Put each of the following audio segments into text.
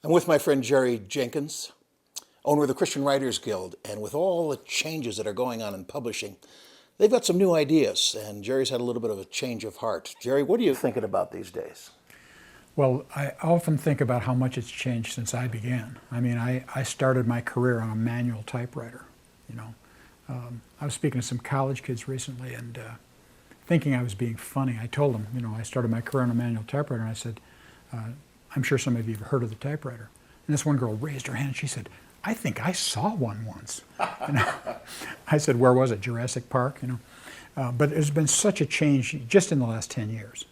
I'm with my friend Jerry Jenkins, owner of the Christian Writers Guild, and with all the changes that are going on in publishing, they've got some new ideas, and Jerry's had a little bit of a change of heart. Jerry, what are you thinking about these days? Well, I often think about how much it's changed since I began. I mean, I started my career on a manual typewriter, you know. I was speaking to some college kids recently and thinking I was being funny. I told them, you know, I started my career on a manual typewriter, and I said, I'm sure some of you have heard of the typewriter. And this one girl raised her hand and she said, I think I saw one once. You know? I said, where was it? Jurassic Park, you know. But there's been such a change just in the last 10 years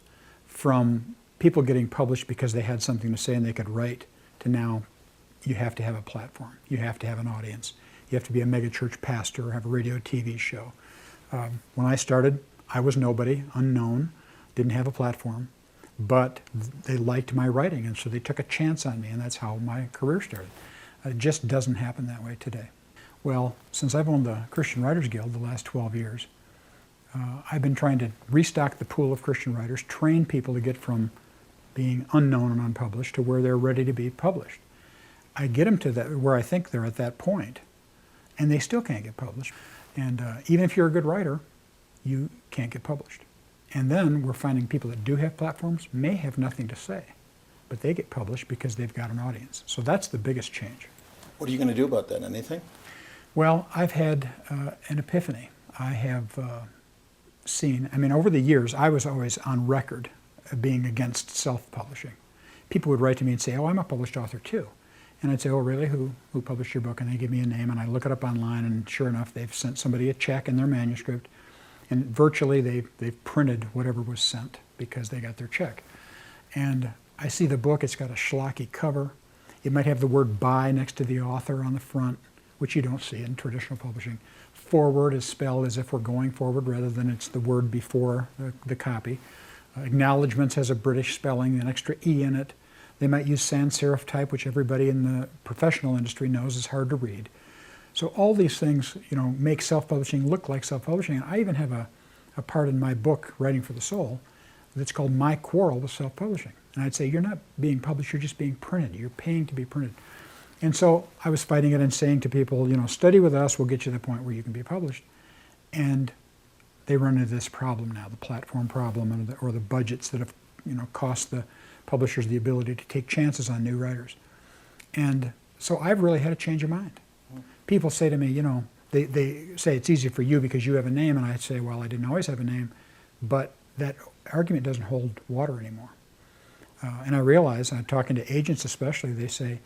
from people getting published because they had something to say and they could write to now you have to have a platform. You have to have an audience. You have to be a megachurch pastor or have a radio TV show. When I started, I was nobody, unknown, didn't have a platform, but they liked my writing, and so they took a chance on me, and that's how my career started. It just doesn't happen that way today. Well, since I've owned the Christian Writers Guild the last 12 years, I've been trying to restock the pool of Christian writers, train people to get from being unknown and unpublished to where they're ready to be published. I get them to that where I think they're at that point, and they still can't get published. And even if you're a good writer, you can't get published. And then we're finding people that do have platforms may have nothing to say, but they get published because they've got an audience. So that's the biggest change. What are you going to do about that? Anything? Well, I've had an epiphany. I have seen, I mean, over the years, I was always on record of being against self-publishing. People would write to me and say, oh, I'm a published author too. And I'd say, oh, really? Who published your book? And they give me a name, and I look it up online, and sure enough, they've sent somebody a check in their manuscript, and virtually they've printed whatever was sent because they got their check. And I see the book, it's got a schlocky cover. It might have the word by next to the author on the front, which you don't see in traditional publishing. Forward is spelled as if we're going forward rather than it's the word before the copy. Acknowledgements has a British spelling, an extra E in it. They might use sans serif type, which everybody in the professional industry knows is hard to read. So all these things, you know, make self-publishing look like self-publishing. And I even have a part in my book, Writing for the Soul, that's called My Quarrel with Self-Publishing. And I'd say, you're not being published, you're just being printed. You're paying to be printed. And so I was fighting it and saying to people, you know, study with us, we'll get you to the point where you can be published. And they run into this problem now, the platform problem, or the budgets that have, you know, cost the publishers the ability to take chances on new writers. And so I've really had a change of mind. People say to me, you know, they say it's easy for you because you have a name, and I say, well, I didn't always have a name, but that argument doesn't hold water anymore. And I realize, I'm talking to agents especially, they say,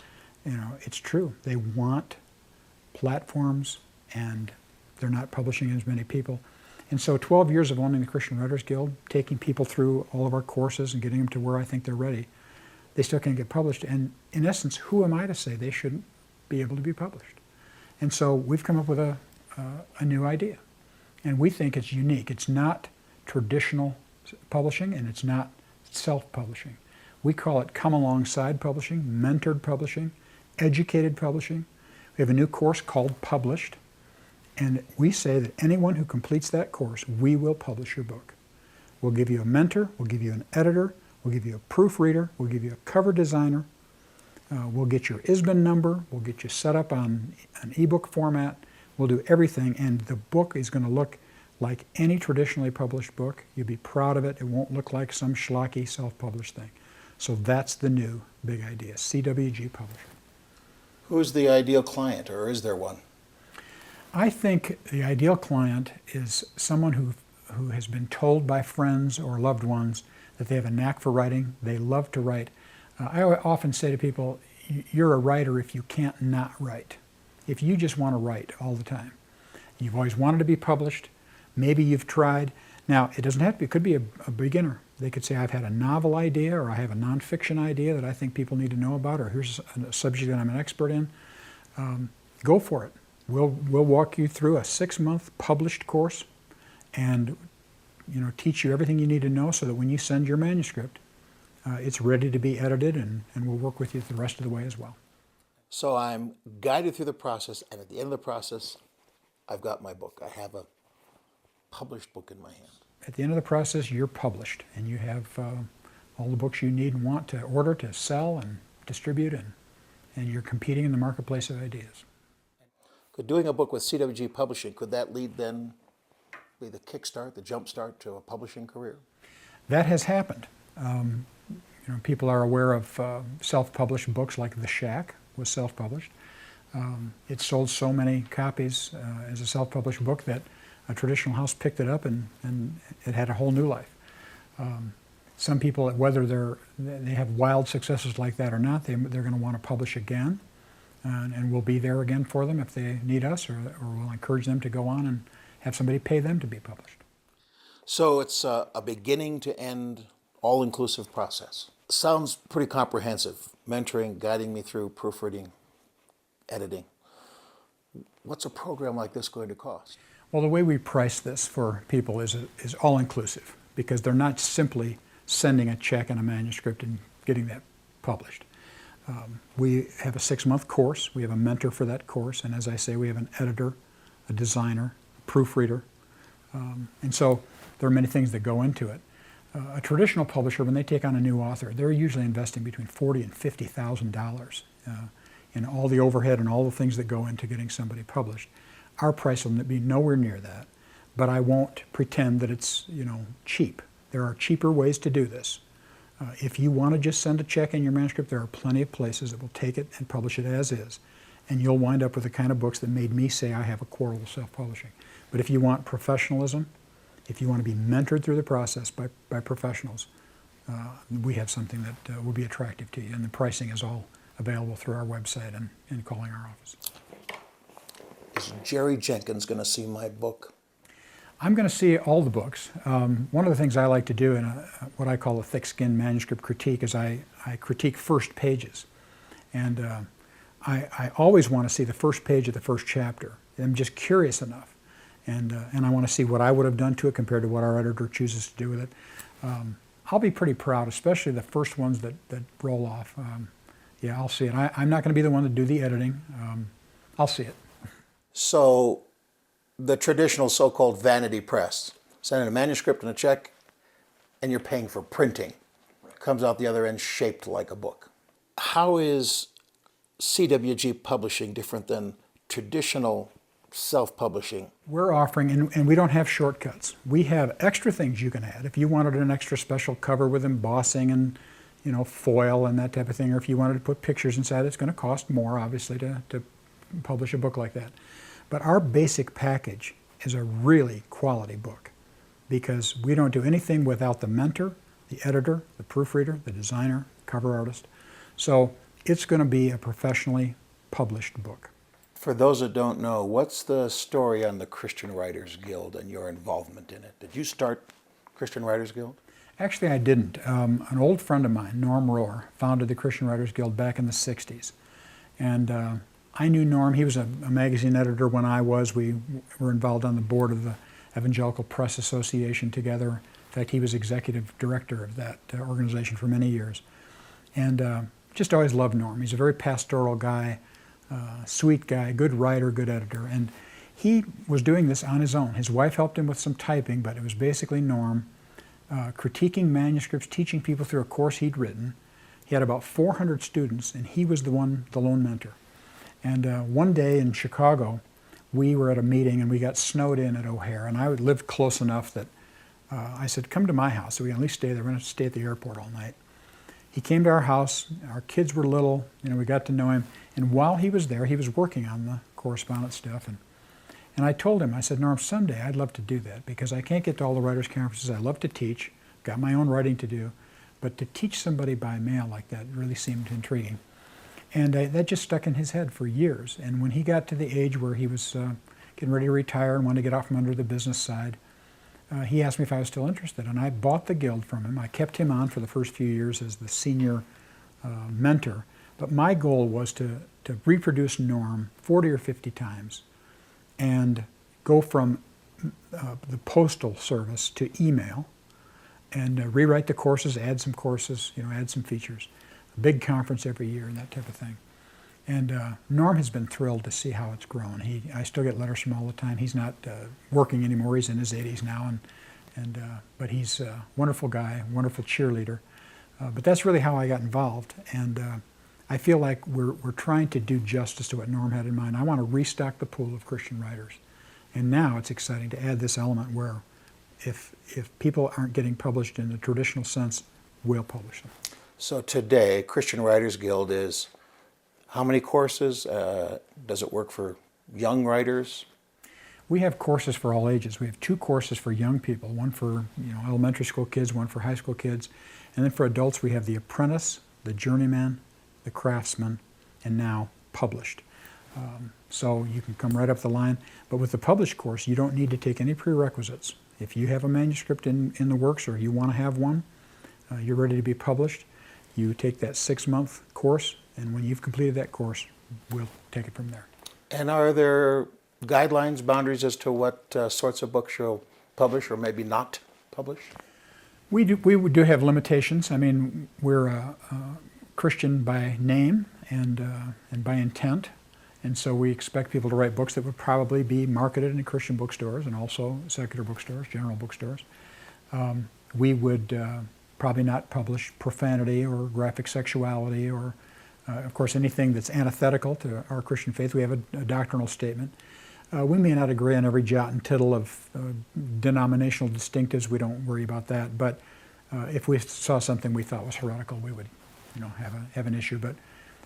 you know, it's true. They want platforms, and they're not publishing as many people. And so 12 years of owning the Christian Writers Guild, taking people through all of our courses and getting them to where I think they're ready, they still can't get published. And in essence, who am I to say they shouldn't be able to be published? And so we've come up with a new idea. And we think it's unique. It's not traditional publishing, and it's not self-publishing. We call it come alongside publishing, mentored publishing, educated publishing. We have a new course called Published. And we say that anyone who completes that course, we will publish your book. We'll give you a mentor, we'll give you an editor, we'll give you a proofreader, we'll give you a cover designer, we'll get your ISBN number, we'll get you set up on an ebook format, we'll do everything, and the book is going to look like any traditionally published book. You'll be proud of it. It won't look like some schlocky self-published thing. So that's the new big idea, CWG Publishing. Who's the ideal client, or is there one? I think the ideal client is someone who has been told by friends or loved ones that they have a knack for writing, they love to write. I often say to people, you're a writer if you can't not write. If you just want to write all the time. You've always wanted to be published, maybe you've tried. Now, it doesn't have to be, it could be a beginner. They could say, I've had a novel idea, or I have a nonfiction idea that I think people need to know about, or here's a subject that I'm an expert in. Go for it. We'll walk you through a 6-month published course and, you know, teach you everything you need to know so that when you send your manuscript, it's ready to be edited, and we'll work with you the rest of the way as well. So I'm guided through the process, and at the end of the process, I've got my book. I have a published book in my hand. At the end of the process, you're published, and you have all the books you need and want to order, to sell, and distribute, and and you're competing in the marketplace of ideas. Could doing a book with CWG Publishing, could that lead then, be the kickstart, the jumpstart to a publishing career? That has happened. People are aware of self-published books like The Shack was self-published. It sold so many copies as a self-published book that a traditional house picked it up and it had a whole new life. Some people, whether they have wild successes like that or not, they're going to want to publish again, and we'll be there again for them if they need us, or we'll encourage them to go on and have somebody pay them to be published. So it's a beginning to end, all-inclusive process. Sounds pretty comprehensive. Mentoring, guiding me through proofreading, editing. What's a program like this going to cost? Well, the way we price this for people is all-inclusive, because they're not simply sending a check and a manuscript and getting that published. We have a 6-month course. We have a mentor for that course, and as I say, we have an editor, a designer, a proofreader, and so there are many things that go into it. A traditional publisher, when they take on a new author, they're usually investing between $40,000 and $50,000 in all the overhead and all the things that go into getting somebody published. Our price will be nowhere near that, but I won't pretend that it's cheap. There are cheaper ways to do this. If you want to just send a check in your manuscript, there are plenty of places that will take it and publish it as is, and you'll wind up with the kind of books that made me say I have a quarrel with self-publishing. But if you want professionalism, if you want to be mentored through the process by professionals, we have something that will be attractive to you, and the pricing is all available through our website and calling our office. Is Jerry Jenkins going to see my book? I'm going to see all the books. One of the things I like to do in what I call a thick-skinned manuscript critique is I critique first pages. And I always want to see the first page of the first chapter. I'm just curious enough. And I want to see what I would have done to it compared to what our editor chooses to do with it. I'll be pretty proud, especially the first ones that roll off. Yeah, I'll see it. I'm not going to be the one to do the editing. I'll see it. So the traditional so-called vanity press, sending a manuscript and a check, and you're paying for printing. Comes out the other end shaped like a book. How is CWG publishing different than traditional self-publishing? We're offering, and we don't have shortcuts. We have extra things you can add. If you wanted an extra special cover with embossing and foil and that type of thing, or if you wanted to put pictures inside, it's going to cost more, obviously, to publish a book like that. But our basic package is a really quality book, because we don't do anything without the mentor, the editor, the proofreader, the designer, cover artist. So it's going to be a professionally published book. For those that don't know, what's the story on the Christian Writers Guild and your involvement in it? Did you start Christian Writers Guild? Actually, I didn't. An old friend of mine, Norm Rohr, founded the Christian Writers Guild back in the 60s. And I knew Norm. He was a magazine editor when I was. We were involved on the board of the Evangelical Press Association together. In fact, he was executive director of that organization for many years. And just always loved Norm. He's a very pastoral guy, sweet guy, good writer, good editor. And he was doing this on his own. His wife helped him with some typing, but it was basically Norm critiquing manuscripts, teaching people through a course he'd written. He had about 400 students, and he was the lone mentor. And one day in Chicago, we were at a meeting and we got snowed in at O'Hare, and I lived close enough that I said, come to my house so we can at least stay there. We're going to stay at the airport all night. He came to our house. Our kids were little. We got to know him. And while he was there, he was working on the correspondence stuff. And I told him, I said, Norm, someday I'd love to do that, because I can't get to all the writers' conferences. I love to teach, got my own writing to do, but to teach somebody by mail like that really seemed intriguing. And that just stuck in his head for years. And when he got to the age where he was getting ready to retire and wanted to get out from under the business side, he asked me if I was still interested. And I bought the Guild from him. I kept him on for the first few years as the senior mentor. But my goal was to reproduce Norm 40 or 50 times and go from the postal service to email and rewrite the courses, add some courses, add some features. A big conference every year and that type of thing. And Norm has been thrilled to see how it's grown. I still get letters from him all the time. He's not working anymore. He's in his 80s now, but he's a wonderful guy, wonderful cheerleader. But that's really how I got involved. And I feel like we're trying to do justice to what Norm had in mind. I want to restock the pool of Christian writers. And now it's exciting to add this element where if people aren't getting published in the traditional sense, we'll publish them. So today, Christian Writers Guild is how many courses? Does it work for young writers? We have courses for all ages. We have 2 courses for young people, one for elementary school kids, one for high school kids. And then for adults, we have the apprentice, the journeyman, the craftsman, and now published. So you can come right up the line. But with the published course, you don't need to take any prerequisites. If you have a manuscript in the works or you want to have one, you're ready to be published, you take that 6-month course, and when you've completed that course, we'll take it from there. And are there guidelines, boundaries as to what sorts of books you'll publish or maybe not publish? We do have limitations. I mean, we're a Christian by name and by intent, and so we expect people to write books that would probably be marketed in Christian bookstores and also secular bookstores, general bookstores. We would probably not publish profanity or graphic sexuality or, of course, anything that's antithetical to our Christian faith. We have a doctrinal statement. We may not agree on every jot and tittle of denominational distinctives. We don't worry about that. But if we saw something we thought was heretical, we would, have an issue. But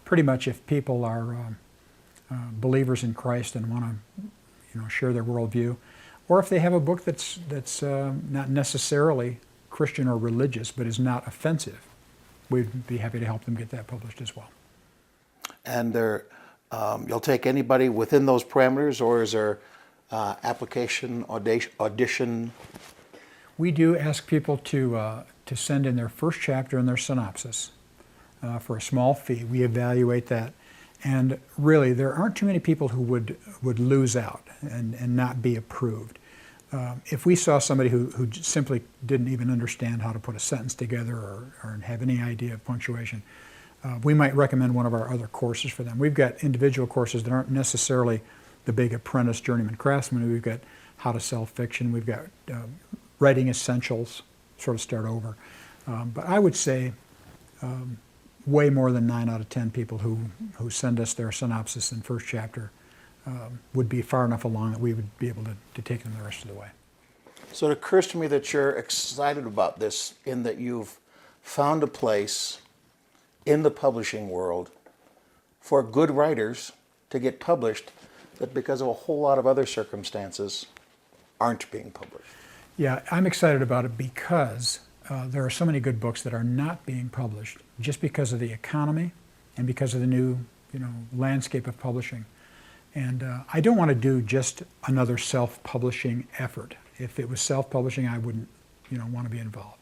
pretty much, if people are believers in Christ and want to, share their worldview, or if they have a book that's not necessarily Christian or religious, but is not offensive, we'd be happy to help them get that published as well. And you'll take anybody within those parameters, or is there application, audition? We do ask people to send in their first chapter and their synopsis for a small fee. We evaluate that. And really, there aren't too many people who would lose out and not be approved. If we saw somebody who simply didn't even understand how to put a sentence together or have any idea of punctuation, we might recommend one of our other courses for them. We've got individual courses that aren't necessarily the big apprentice, journeyman, craftsman. We've got how to sell fiction. We've got writing essentials, sort of start over. But I would say way more than 9 out of 10 people who send us their synopsis and first chapter would be far enough along that we would be able to take them the rest of the way. So it occurs to me that you're excited about this in that you've found a place in the publishing world for good writers to get published that because of a whole lot of other circumstances aren't being published. Yeah, I'm excited about it because there are so many good books that are not being published just because of the economy and because of the new landscape of publishing. And I don't want to do just another self-publishing effort. If it was self-publishing, I wouldn't want to be involved.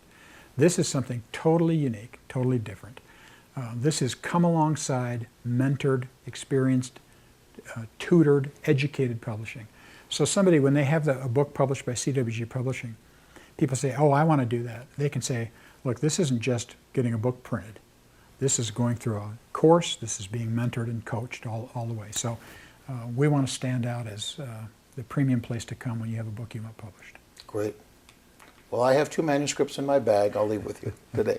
This is something totally unique, totally different. This is come alongside mentored, experienced, tutored, educated publishing. So somebody, when they have a book published by CWG Publishing, people say, oh, I want to do that. They can say, look, this isn't just getting a book printed. This is going through a course. This is being mentored and coached all the way. So we want to stand out as the premium place to come when you have a book you want published. Great. Well, I have 2 manuscripts in my bag. I'll leave with you today.